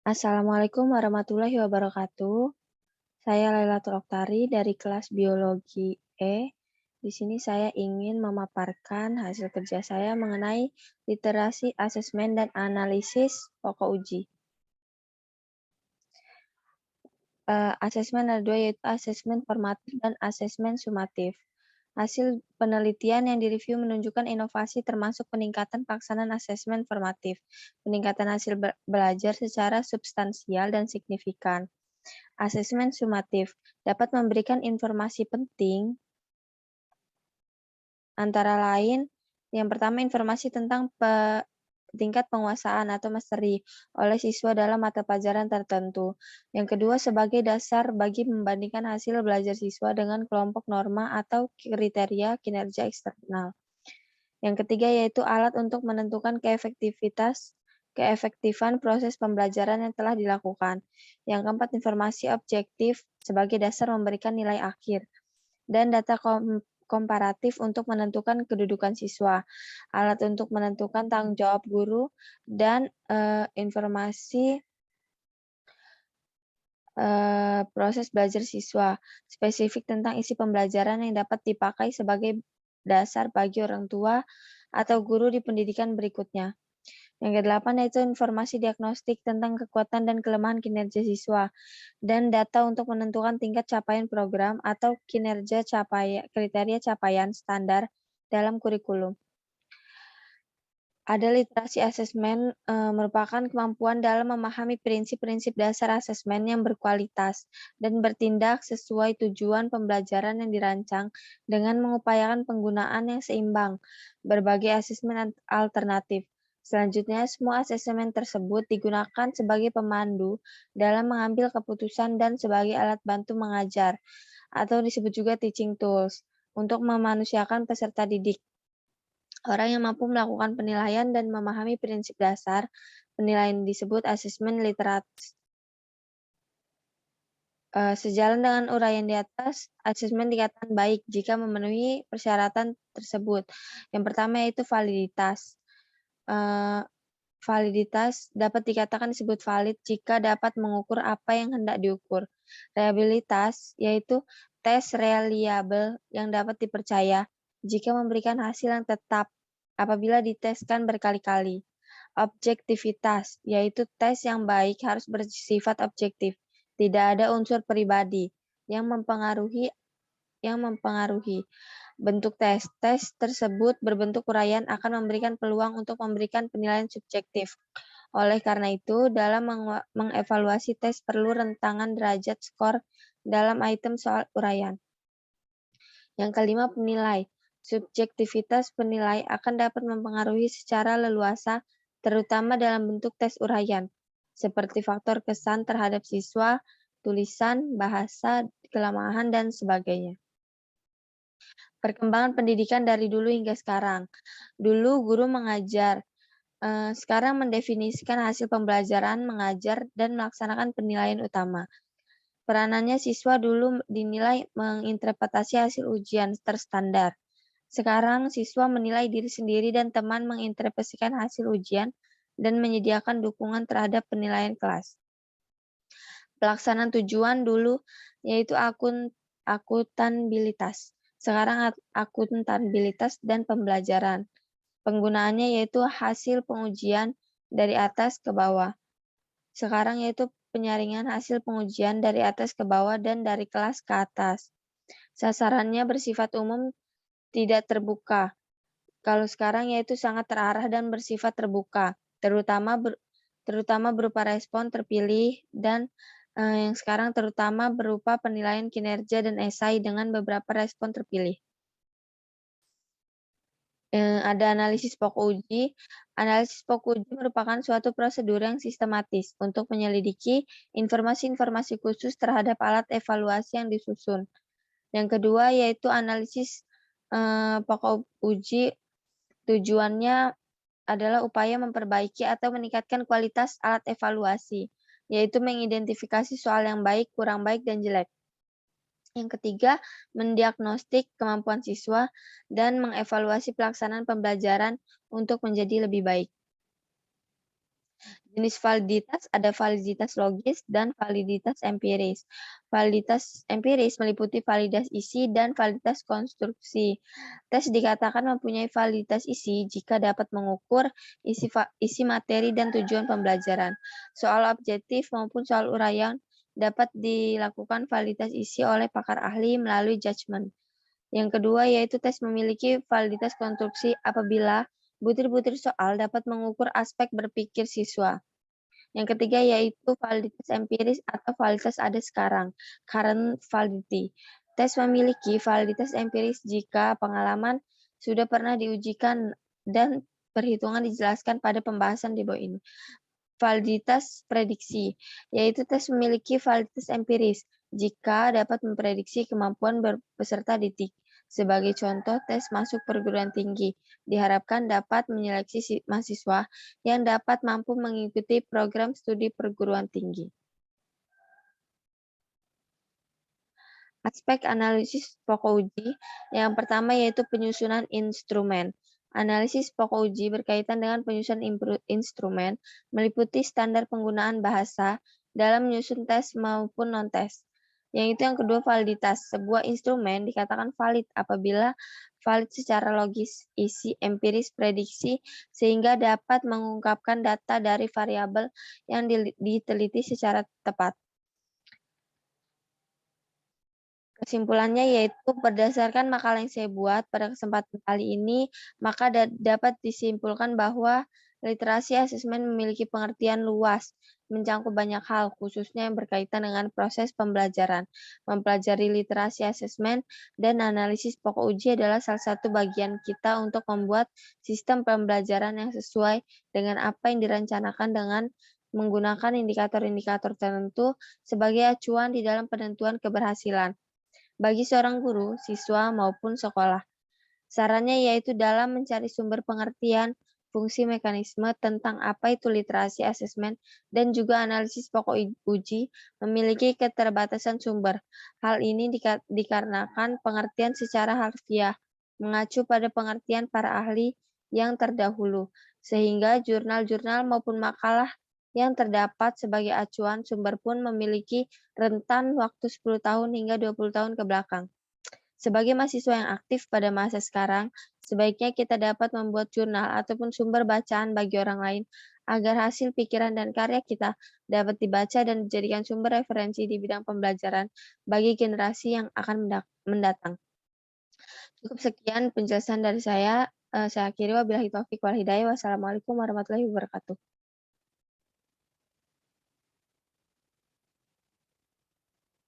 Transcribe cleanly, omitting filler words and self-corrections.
Assalamualaikum warahmatullahi wabarakatuh. Saya Lailatul Oktari dari kelas Biologi E. Di sini saya ingin memaparkan hasil kerja saya mengenai literasi asesmen dan analisis pokok uji. Asesmen ada dua, yaitu asesmen formatif dan asesmen sumatif. Hasil penelitian yang direview menunjukkan inovasi termasuk peningkatan pelaksanaan asesmen formatif, peningkatan hasil belajar secara substansial dan signifikan. Asesmen sumatif dapat memberikan informasi penting, antara lain, yang pertama informasi tentang tingkat penguasaan atau mastery oleh siswa dalam mata pelajaran tertentu. Yang kedua, sebagai dasar bagi membandingkan hasil belajar siswa dengan kelompok norma atau kriteria kinerja eksternal. Yang ketiga, yaitu alat untuk menentukan keefektifan proses pembelajaran yang telah dilakukan. Yang keempat, informasi objektif sebagai dasar memberikan nilai akhir. Dan data komparatif untuk menentukan kedudukan siswa, alat untuk menentukan tanggung jawab guru, dan informasi proses belajar siswa, spesifik tentang isi pembelajaran yang dapat dipakai sebagai dasar bagi orang tua atau guru di pendidikan berikutnya. Yang kedelapan yaitu informasi diagnostik tentang kekuatan dan kelemahan kinerja siswa, dan data untuk menentukan tingkat capaian program atau kriteria capaian standar dalam kurikulum. Ada literasi asesmen merupakan kemampuan dalam memahami prinsip-prinsip dasar asesmen yang berkualitas dan bertindak sesuai tujuan pembelajaran yang dirancang dengan mengupayakan penggunaan yang seimbang berbagai asesmen alternatif. Selanjutnya, semua asesmen tersebut digunakan sebagai pemandu dalam mengambil keputusan dan sebagai alat bantu mengajar, atau disebut juga teaching tools, untuk memanusiakan peserta didik. Orang yang mampu melakukan penilaian dan memahami prinsip dasar penilaian disebut asesmen literat. Sejalan dengan uraian di atas, asesmen dikatakan baik jika memenuhi persyaratan tersebut. Yang pertama yaitu validitas. Validitas dapat dikatakan disebut valid jika dapat mengukur apa yang hendak diukur. Reliabilitas yaitu tes reliable yang dapat dipercaya jika memberikan hasil yang tetap apabila diteskan berkali-kali. Objektivitas yaitu tes yang baik harus bersifat objektif, tidak ada unsur pribadi yang mempengaruhi. Bentuk tes. Tes tersebut berbentuk uraian akan memberikan peluang untuk memberikan penilaian subjektif. Oleh karena itu, dalam mengevaluasi tes perlu rentangan derajat skor dalam item soal uraian. Yang kelima, penilai. Subjektivitas penilai akan dapat mempengaruhi secara leluasa, terutama dalam bentuk tes uraian, seperti faktor kesan terhadap siswa, tulisan, bahasa, kelemahan, dan sebagainya. Perkembangan pendidikan dari dulu hingga sekarang. Dulu guru mengajar, sekarang mendefinisikan hasil pembelajaran, mengajar, dan melaksanakan penilaian utama. Peranannya siswa dulu dinilai menginterpretasi hasil ujian terstandar. Sekarang siswa menilai diri sendiri dan teman menginterpretasikan hasil ujian dan menyediakan dukungan terhadap penilaian kelas. Pelaksanaan tujuan dulu yaitu akuntabilitas. Sekarang akuntabilitas dan pembelajaran. Penggunaannya yaitu hasil pengujian dari atas ke bawah. Sekarang yaitu penyaringan hasil pengujian dari atas ke bawah dan dari kelas ke atas. Sasarannya bersifat umum, tidak terbuka. Kalau sekarang yaitu sangat terarah dan bersifat terbuka, terutama berupa respon terpilih, dan yang sekarang terutama berupa penilaian kinerja dan esai dengan beberapa respon terpilih. Ada analisis pokok uji. Analisis pokok uji merupakan suatu prosedur yang sistematis untuk menyelidiki informasi-informasi khusus terhadap alat evaluasi yang disusun. Yang kedua yaitu analisis pokok uji. Tujuannya adalah upaya memperbaiki atau meningkatkan kualitas alat evaluasi, yaitu mengidentifikasi soal yang baik, kurang baik, dan jelek. Yang ketiga, mendiagnostik kemampuan siswa dan mengevaluasi pelaksanaan pembelajaran untuk menjadi lebih baik. Jenis validitas ada validitas logis dan validitas empiris. Validitas empiris meliputi validitas isi dan validitas konstruksi. Tes dikatakan mempunyai validitas isi jika dapat mengukur isi materi dan tujuan pembelajaran. Soal objektif maupun soal uraian dapat dilakukan validitas isi oleh pakar ahli melalui judgement. Yang kedua yaitu tes memiliki validitas konstruksi apabila butir-butir soal dapat mengukur aspek berpikir siswa. Yang ketiga yaitu validitas empiris atau validitas ada sekarang, current validity. Tes memiliki validitas empiris jika pengalaman sudah pernah diujikan dan perhitungan dijelaskan pada pembahasan di bawah ini. Validitas prediksi, yaitu tes memiliki validitas empiris jika dapat memprediksi kemampuan peserta didik. Sebagai contoh, tes masuk perguruan tinggi diharapkan dapat menyeleksi mahasiswa yang dapat mampu mengikuti program studi perguruan tinggi. Aspek analisis pokok uji, yang pertama yaitu penyusunan instrumen. Analisis pokok uji berkaitan dengan penyusunan instrumen, meliputi standar penggunaan bahasa dalam menyusun tes maupun non-tes. Yang kedua validitas. Sebuah instrumen dikatakan valid apabila valid secara logis, isi, empiris, prediksi, sehingga dapat mengungkapkan data dari variabel yang diteliti secara tepat. Kesimpulannya yaitu berdasarkan makalah yang saya buat pada kesempatan kali ini, maka dapat disimpulkan bahwa literasi asesmen memiliki pengertian luas, mencakup banyak hal, khususnya yang berkaitan dengan proses pembelajaran. Mempelajari literasi asesmen dan analisis pokok uji adalah salah satu bagian kita untuk membuat sistem pembelajaran yang sesuai dengan apa yang direncanakan dengan menggunakan indikator-indikator tertentu sebagai acuan di dalam penentuan keberhasilan bagi seorang guru, siswa, maupun sekolah. Sarannya yaitu dalam mencari sumber pengertian, fungsi mekanisme tentang apa itu literasi asesmen, dan juga analisis pokok uji memiliki keterbatasan sumber. Hal ini dikarenakan pengertian secara harfiah, mengacu pada pengertian para ahli yang terdahulu, sehingga jurnal-jurnal maupun makalah yang terdapat sebagai acuan sumber pun memiliki rentan waktu 10 tahun hingga 20 tahun ke belakang. Sebagai mahasiswa yang aktif pada masa sekarang, sebaiknya kita dapat membuat jurnal ataupun sumber bacaan bagi orang lain agar hasil pikiran dan karya kita dapat dibaca dan dijadikan sumber referensi di bidang pembelajaran bagi generasi yang akan mendatang. Cukup sekian penjelasan dari saya. Saya akhiri wabillahi taufiq wal hidayah. Wassalamualaikum warahmatullahi wabarakatuh.